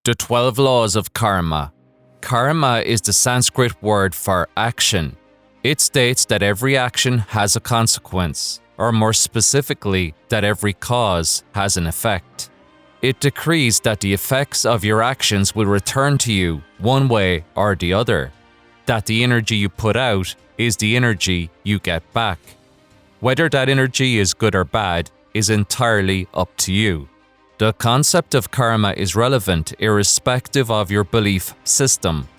The 12 Laws of Karma. Karma is the Sanskrit word for action. It states that every action has a consequence, or more specifically, that every cause has an effect. It decrees that the effects of your actions will return to you one way or the other, that the energy you put out is the energy you get back. Whether that energy is good or bad is entirely up to you. The concept of karma is relevant irrespective of your belief system.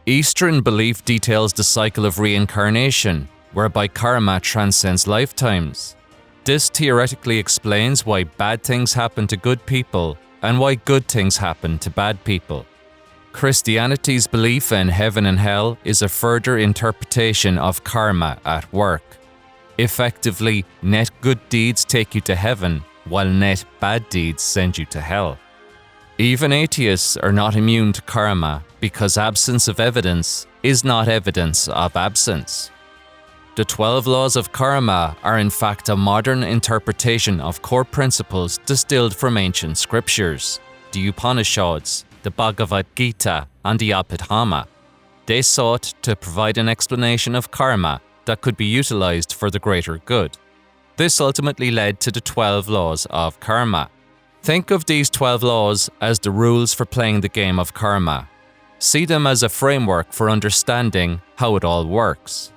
Eastern belief details the cycle of reincarnation, whereby karma transcends lifetimes. This theoretically explains why bad things happen to good people and why good things happen to bad people. Christianity's belief in heaven and hell is a further interpretation of karma at work. Effectively, net good deeds take you to heaven, while net bad deeds send you to hell. Even atheists are not immune to karma because absence of evidence is not evidence of absence. The 12 Laws of Karma are in fact a modern interpretation of core principles distilled from ancient scriptures, the Upanishads, the Bhagavad Gita, and the Abhidharma. They sought to provide an explanation of karma that could be utilized for the greater good. This ultimately led to the 12 Laws of Karma. Think of these 12 laws as the rules for playing the game of karma. See them as a framework for understanding how it all works.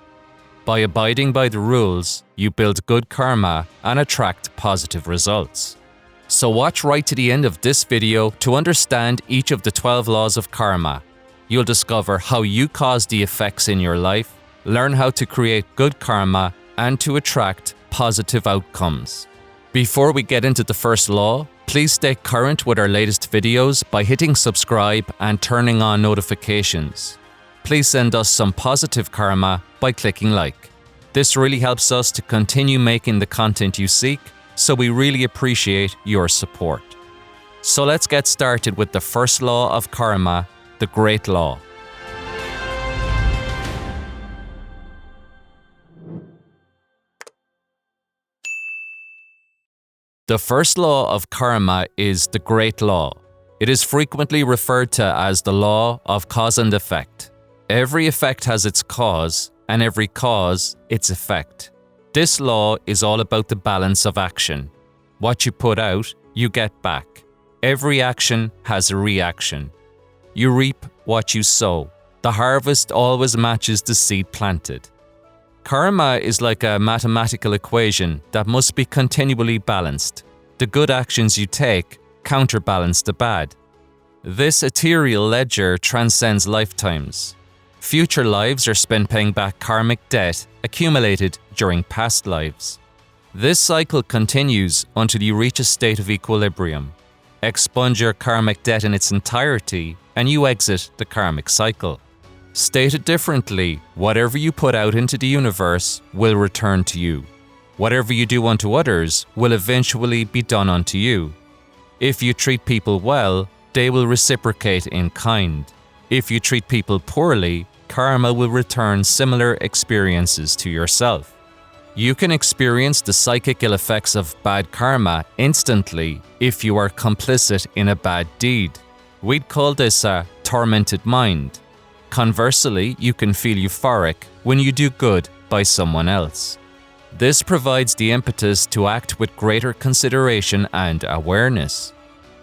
By abiding by the rules, you build good karma and attract positive results. So watch right to the end of this video to understand each of the 12 laws of karma. You'll discover how you cause the effects in your life, learn how to create good karma, and to attract positive outcomes. Before we get into the first law, please stay current with our latest videos by hitting subscribe and turning on notifications. Please send us some positive karma by clicking like. This really helps us to continue making the content you seek, so we really appreciate your support. So let's get started with the first law of karma, the Great Law. The first law of karma is the Great Law. It is frequently referred to as the law of cause and effect. Every effect has its cause, and every cause its effect. This law is all about the balance of action. What you put out, you get back. Every action has a reaction. You reap what you sow. The harvest always matches the seed planted. Karma is like a mathematical equation that must be continually balanced. The good actions you take counterbalance the bad. This ethereal ledger transcends lifetimes. Future lives are spent paying back karmic debt accumulated during past lives. This cycle continues until you reach a state of equilibrium. Expunge your karmic debt in its entirety and you exit the karmic cycle. Stated differently, whatever you put out into the universe will return to you. Whatever you do unto others will eventually be done unto you. If you treat people well, they will reciprocate in kind. If you treat people poorly, karma will return similar experiences to yourself. You can experience the psychic ill effects of bad karma instantly if you are complicit in a bad deed. We'd call this a tormented mind. Conversely, you can feel euphoric when you do good by someone else. This provides the impetus to act with greater consideration and awareness.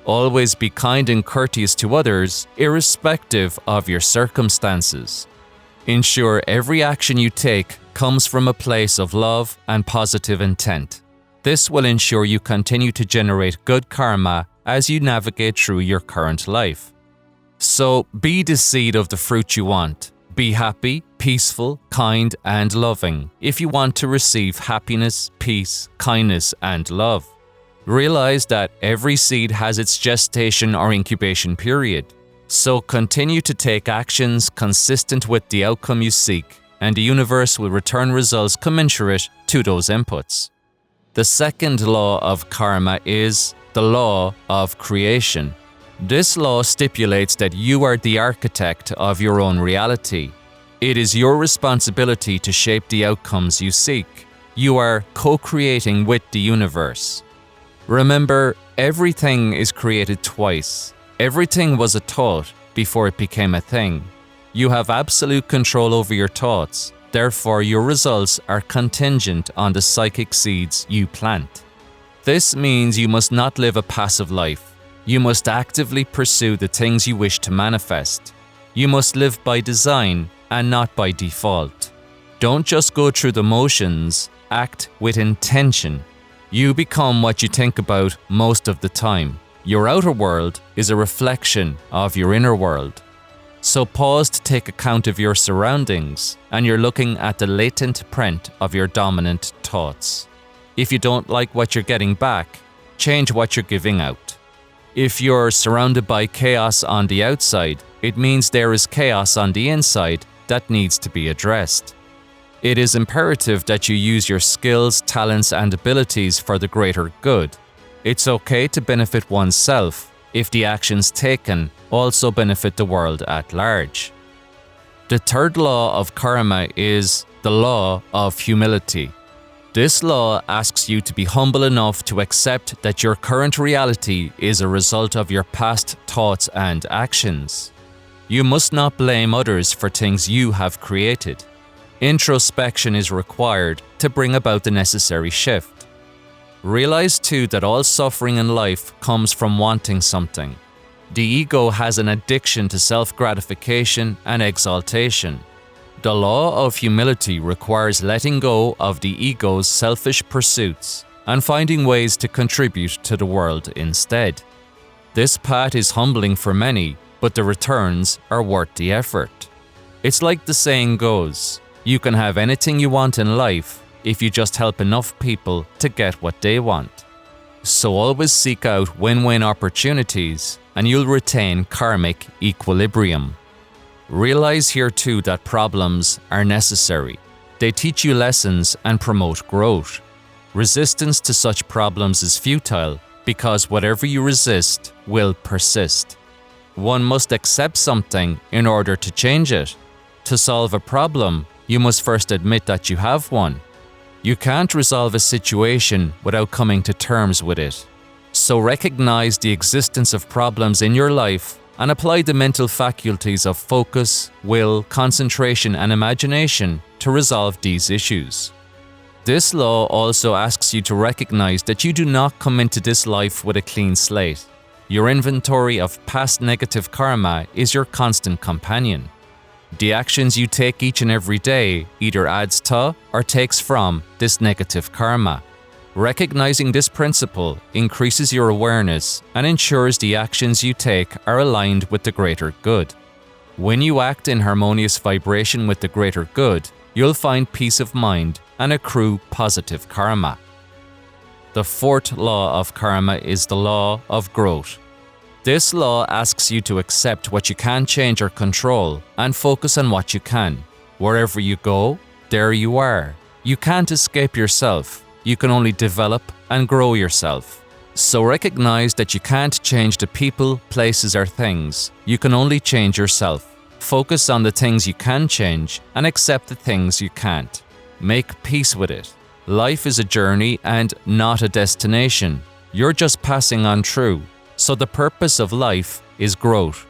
Always be kind and courteous to others, irrespective of your circumstances. Ensure every action you take comes from a place of love and positive intent. This will ensure you continue to generate good karma as you navigate through your current life. So, be the seed of the fruit you want. Be happy, peaceful, kind, and loving if you want to receive happiness, peace, kindness, and love. Realize that every seed has its gestation or incubation period. So continue to take actions consistent with the outcome you seek, and the universe will return results commensurate to those inputs. The second law of karma is the law of creation. This law stipulates that you are the architect of your own reality. It is your responsibility to shape the outcomes you seek. You are co-creating with the universe. Remember, everything is created twice. Everything was a thought before it became a thing. You have absolute control over your thoughts, therefore your results are contingent on the psychic seeds you plant. This means you must not live a passive life. You must actively pursue the things you wish to manifest. You must live by design and not by default. Don't just go through the motions, act with intention. You become what you think about most of the time. Your outer world is a reflection of your inner world. So pause to take account of your surroundings, and you're looking at the latent print of your dominant thoughts. If you don't like what you're getting back, change what you're giving out. If you're surrounded by chaos on the outside, it means there is chaos on the inside that needs to be addressed. It is imperative that you use your skills, talents, and abilities for the greater good. It's okay to benefit oneself if the actions taken also benefit the world at large. The third law of karma is the law of humility. This law asks you to be humble enough to accept that your current reality is a result of your past thoughts and actions. You must not blame others for things you have created. Introspection is required to bring about the necessary shift. Realize too that all suffering in life comes from wanting something. The ego has an addiction to self-gratification and exaltation. The law of humility requires letting go of the ego's selfish pursuits and finding ways to contribute to the world instead. This path is humbling for many, but the returns are worth the effort. It's like the saying goes, you can have anything you want in life if you just help enough people to get what they want. So always seek out win-win opportunities and you'll retain karmic equilibrium. Realize here too that problems are necessary. They teach you lessons and promote growth. Resistance to such problems is futile because whatever you resist will persist. One must accept something in order to change it. To solve a problem, you must first admit that you have one. You can't resolve a situation without coming to terms with it. So recognize the existence of problems in your life and apply the mental faculties of focus, will, concentration, and imagination to resolve these issues. This law also asks you to recognize that you do not come into this life with a clean slate. Your inventory of past negative karma is your constant companion. The actions you take each and every day either adds to or takes from this negative karma. Recognizing this principle increases your awareness and ensures the actions you take are aligned with the greater good. When you act in harmonious vibration with the greater good, you'll find peace of mind and accrue positive karma. The fourth law of karma is the law of growth. This law asks you to accept what you can change or control and focus on what you can. Wherever you go, there you are. You can't escape yourself. You can only develop and grow yourself. So recognize that you can't change the people, places, or things. You can only change yourself. Focus on the things you can change and accept the things you can't. Make peace with it. Life is a journey and not a destination. You're just passing on through. So the purpose of life is growth.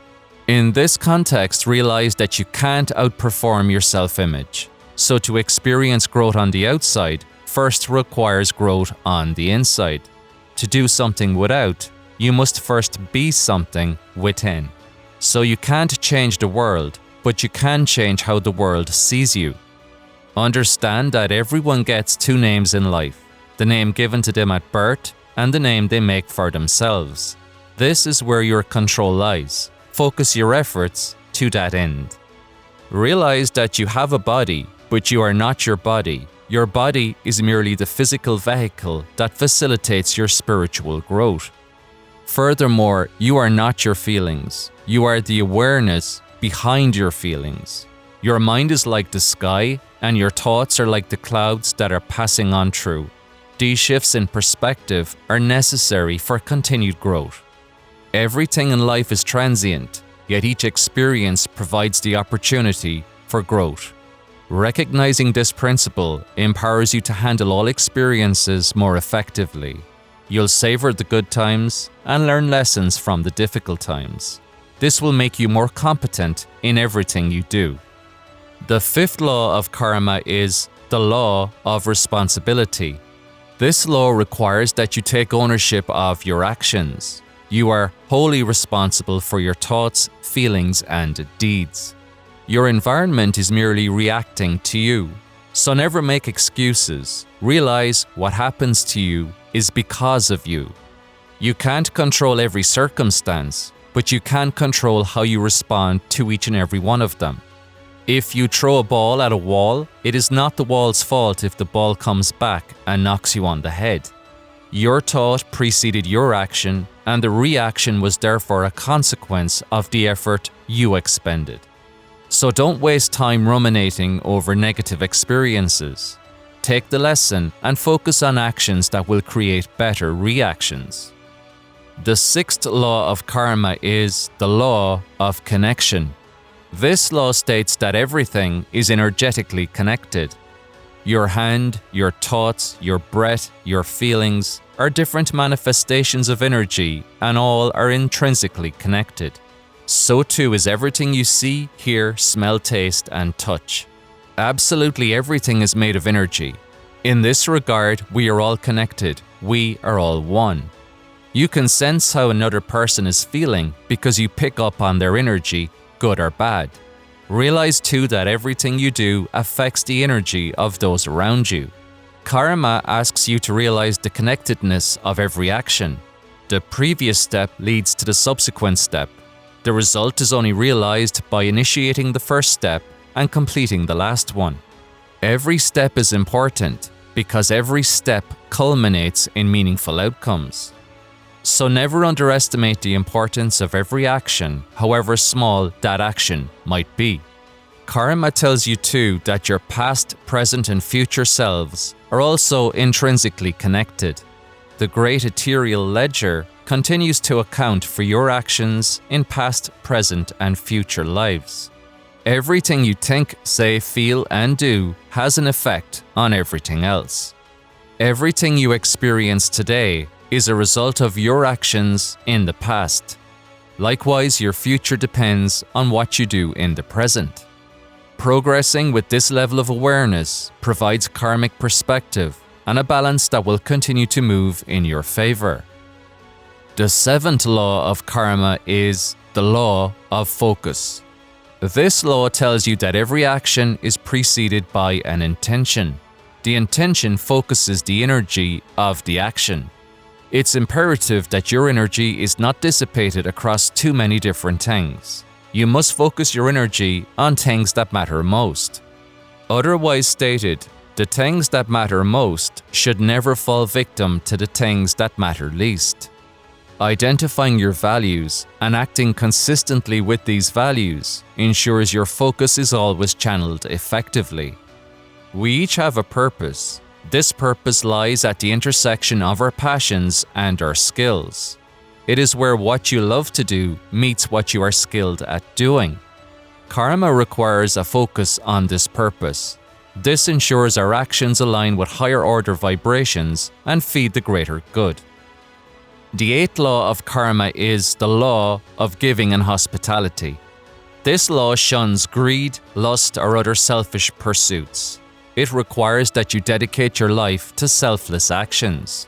In this context, realize that you can't outperform your self-image. So to experience growth on the outside, first requires growth on the inside. To do something without, you must first be something within. So you can't change the world, but you can change how the world sees you. Understand that everyone gets two names in life, the name given to them at birth and the name they make for themselves. This is where your control lies. Focus your efforts to that end. Realize that you have a body, but you are not your body. Your body is merely the physical vehicle that facilitates your spiritual growth. Furthermore, you are not your feelings. You are the awareness behind your feelings. Your mind is like the sky, and your thoughts are like the clouds that are passing on through. These shifts in perspective are necessary for continued growth. Everything in life is transient, yet each experience provides the opportunity for growth. Recognizing this principle empowers you to handle all experiences more effectively. You'll savor the good times and learn lessons from the difficult times. This will make you more competent in everything you do. The fifth law of karma is the law of responsibility. This law requires that you take ownership of your actions. You are wholly responsible for your thoughts, feelings, and deeds. Your environment is merely reacting to you. So never make excuses. Realize what happens to you is because of you. You can't control every circumstance, but you can control how you respond to each and every one of them. If you throw a ball at a wall, it is not the wall's fault if the ball comes back and knocks you on the head. Your thought preceded your action, and the reaction was therefore a consequence of the effort you expended. So don't waste time ruminating over negative experiences. Take the lesson and focus on actions that will create better reactions. The sixth law of karma is the law of connection. This law states that everything is energetically connected. Your hand, your thoughts, your breath, your feelings are different manifestations of energy, and all are intrinsically connected. So too is everything you see, hear, smell, taste, and touch. Absolutely everything is made of energy. In this regard, we are all connected. We are all one. You can sense how another person is feeling because you pick up on their energy, good or bad. Realize too that everything you do affects the energy of those around you. Karma asks you to realize the connectedness of every action. The previous step leads to the subsequent step. The result is only realized by initiating the first step and completing the last one. Every step is important because every step culminates in meaningful outcomes. So never underestimate the importance of every action, however small that action might be. Karma tells you too that your past, present, and future selves are also intrinsically connected. The great ethereal ledger continues to account for your actions in past, present, and future lives. Everything you think, say, feel, and do has an effect on everything else. Everything you experience today is a result of your actions in the past. Likewise, your future depends on what you do in the present. Progressing with this level of awareness provides karmic perspective and a balance that will continue to move in your favor. The seventh law of karma is the law of focus. This law tells you that every action is preceded by an intention. The intention focuses the energy of the action. It's imperative that your energy is not dissipated across too many different things. You must focus your energy on things that matter most. Otherwise stated, the things that matter most should never fall victim to the things that matter least. Identifying your values and acting consistently with these values ensures your focus is always channeled effectively. We each have a purpose. This purpose lies at the intersection of our passions and our skills. It is where what you love to do meets what you are skilled at doing. Karma requires a focus on this purpose. This ensures our actions align with higher order vibrations and feed the greater good. The eighth law of karma is the law of giving and hospitality. This law shuns greed, lust, or other selfish pursuits. It requires that you dedicate your life to selfless actions.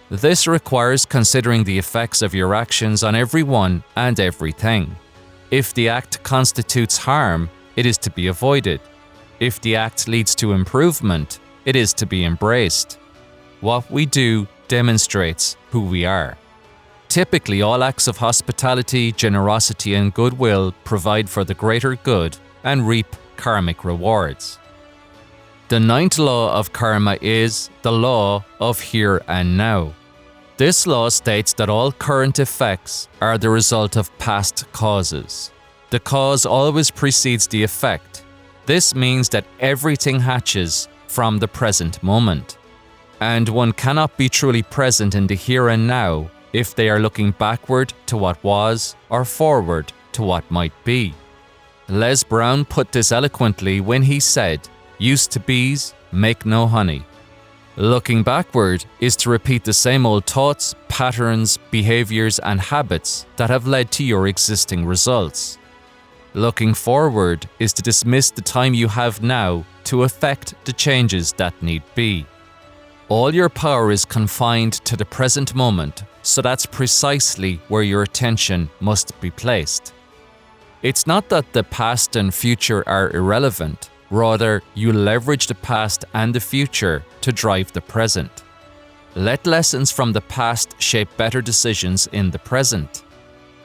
This requires considering the effects of your actions on everyone and everything. If the act constitutes harm, it is to be avoided. If the act leads to improvement, it is to be embraced. What we do demonstrates who we are. Typically, all acts of hospitality, generosity, and goodwill provide for the greater good and reap karmic rewards. The ninth law of karma is the law of here and now. This law states that all current effects are the result of past causes. The cause always precedes the effect. This means that everything hatches from the present moment. And one cannot be truly present in the here and now if they are looking backward to what was or forward to what might be. Les Brown put this eloquently when he said, "Used to bees make no honey." Looking backward is to repeat the same old thoughts, patterns, behaviors, and habits that have led to your existing results. Looking forward is to dismiss the time you have now to effect the changes that need be. All your power is confined to the present moment, so that's precisely where your attention must be placed. It's not that the past and future are irrelevant, rather, you leverage the past and the future to drive the present. Let lessons from the past shape better decisions in the present.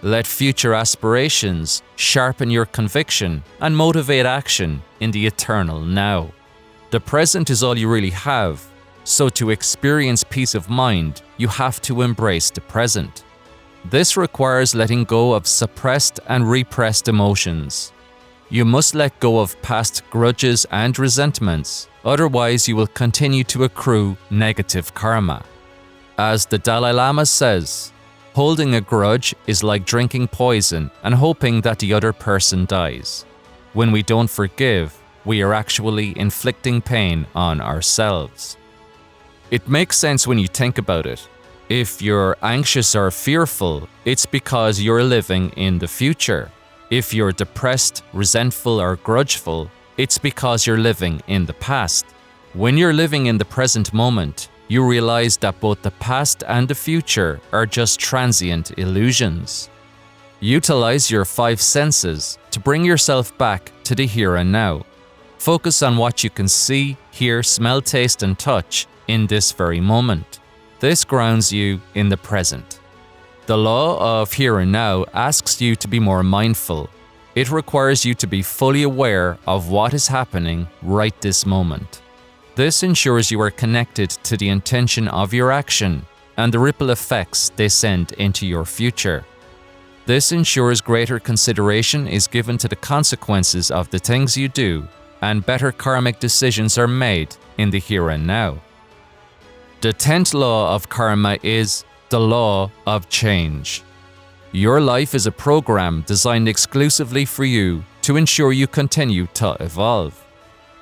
Let future aspirations sharpen your conviction and motivate action in the eternal now. The present is all you really have, so to experience peace of mind, you have to embrace the present. This requires letting go of suppressed and repressed emotions. You must let go of past grudges and resentments, otherwise you will continue to accrue negative karma. As the Dalai Lama says, holding a grudge is like drinking poison and hoping that the other person dies. When we don't forgive, we are actually inflicting pain on ourselves. It makes sense when you think about it. If you're anxious or fearful, it's because you're living in the future. If you're depressed, resentful, or grudgeful, it's because you're living in the past. When you're living in the present moment, you realize that both the past and the future are just transient illusions. Utilize your 5 senses to bring yourself back to the here and now. Focus on what you can see, hear, smell, taste, and touch in this very moment. This grounds you in the present. The law of here and now asks you to be more mindful. It requires you to be fully aware of what is happening right this moment. This ensures you are connected to the intention of your action and the ripple effects they send into your future. This ensures greater consideration is given to the consequences of the things you do, and better karmic decisions are made in the here and now. The 10th law of karma is the law of change. Your life is a program designed exclusively for you to ensure you continue to evolve.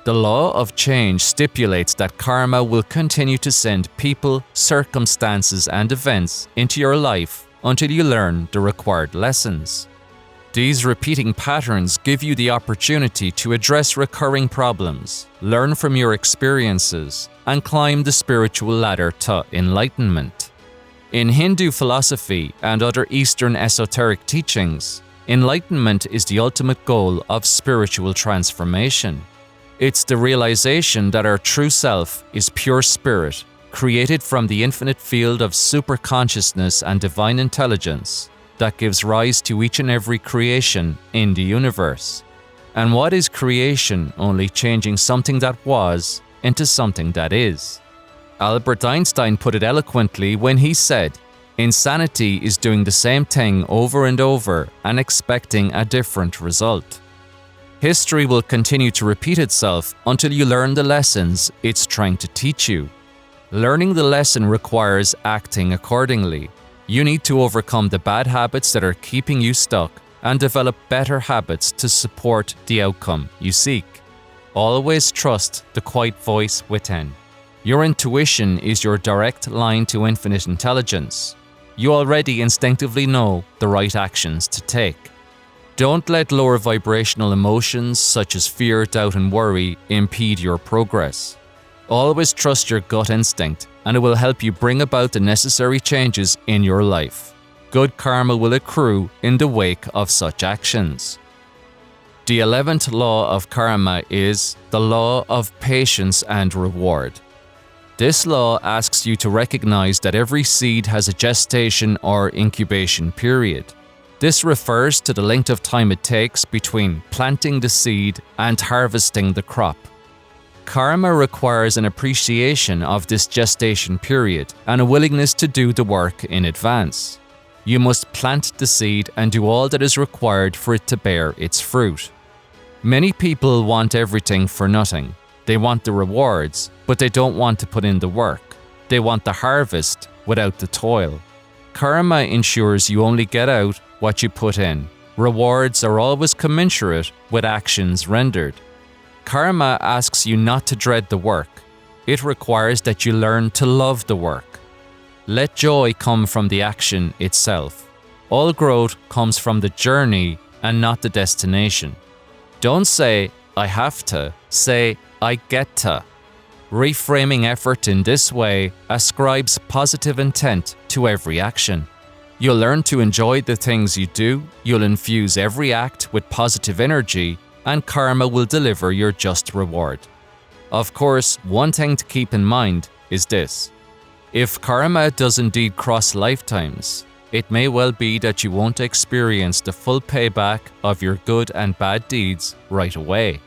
The law of change stipulates that karma will continue to send people, circumstances, and events into your life until you learn the required lessons. These repeating patterns give you the opportunity to address recurring problems, learn from your experiences, and climb the spiritual ladder to enlightenment. In Hindu philosophy and other Eastern esoteric teachings, enlightenment is the ultimate goal of spiritual transformation. It's the realization that our true self is pure spirit, created from the infinite field of superconsciousness and divine intelligence that gives rise to each and every creation in the universe. And what is creation? Only changing something that was into something that is. Albert Einstein put it eloquently when he said, "Insanity is doing the same thing over and over and expecting a different result." History will continue to repeat itself until you learn the lessons it's trying to teach you. Learning the lesson requires acting accordingly. You need to overcome the bad habits that are keeping you stuck and develop better habits to support the outcome you seek. Always trust the quiet voice within. Your intuition is your direct line to infinite intelligence. You already instinctively know the right actions to take. Don't let lower vibrational emotions such as fear, doubt, and worry impede your progress. Always trust your gut instinct, and it will help you bring about the necessary changes in your life. Good karma will accrue in the wake of such actions. The 11th law of karma is the law of patience and reward. This law asks you to recognize that every seed has a gestation or incubation period. This refers to the length of time it takes between planting the seed and harvesting the crop. Karma requires an appreciation of this gestation period and a willingness to do the work in advance. You must plant the seed and do all that is required for it to bear its fruit. Many people want everything for nothing. They want the rewards, but they don't want to put in the work. They want the harvest without the toil. Karma ensures you only get out what you put in. Rewards are always commensurate with actions rendered. Karma asks you not to dread the work. It requires that you learn to love the work. Let joy come from the action itself. All growth comes from the journey and not the destination. Don't say, I have to. Say, I get to. Reframing effort in this way ascribes positive intent to every action. You'll learn to enjoy the things you do, you'll infuse every act with positive energy, and karma will deliver your just reward. Of course, one thing to keep in mind is this. If karma does indeed cross lifetimes, it may well be that you won't experience the full payback of your good and bad deeds right away.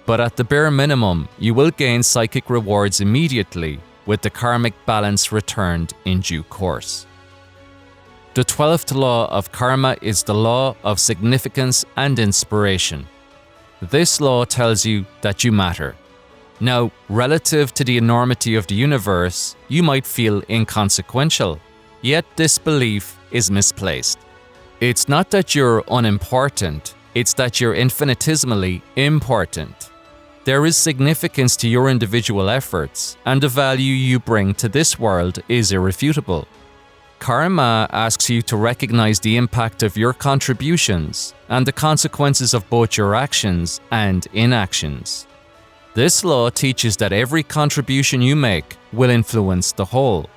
But at the bare minimum, you will gain psychic rewards immediately, with the karmic balance returned in due course. The 12th law of karma is the law of significance and inspiration. This law tells you that you matter. Now, relative to the enormity of the universe, you might feel inconsequential, yet this belief is misplaced. It's not that you're unimportant, it's that you're infinitesimally important. There is significance to your individual efforts, and the value you bring to this world is irrefutable. Karma asks you to recognize the impact of your contributions and the consequences of both your actions and inactions. This law teaches that every contribution you make will influence the whole.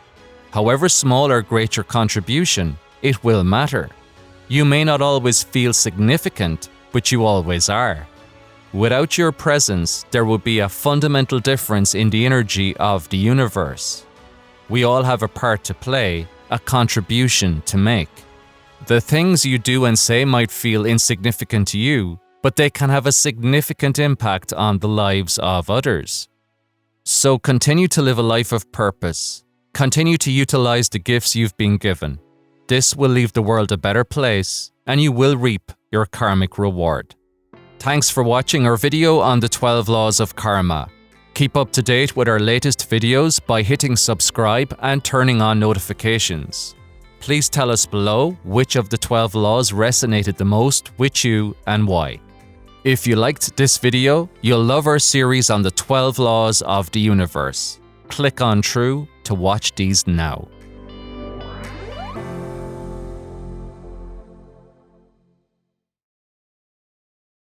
However small or great your contribution, it will matter. You may not always feel significant, but you always are. Without your presence, there will be a fundamental difference in the energy of the universe. We all have a part to play, a contribution to make. The things you do and say might feel insignificant to you, but they can have a significant impact on the lives of others. So continue to live a life of purpose. Continue to utilize the gifts you've been given. This will leave the world a better place, and you will reap your karmic reward. Thanks for watching our video on the 12 laws of karma. Keep up to date with our latest videos by hitting subscribe and turning on notifications. Please tell us below which of the 12 laws resonated the most with you and why. If you liked this video, you'll love our series on the 12 laws of the universe. Click on True to watch these now.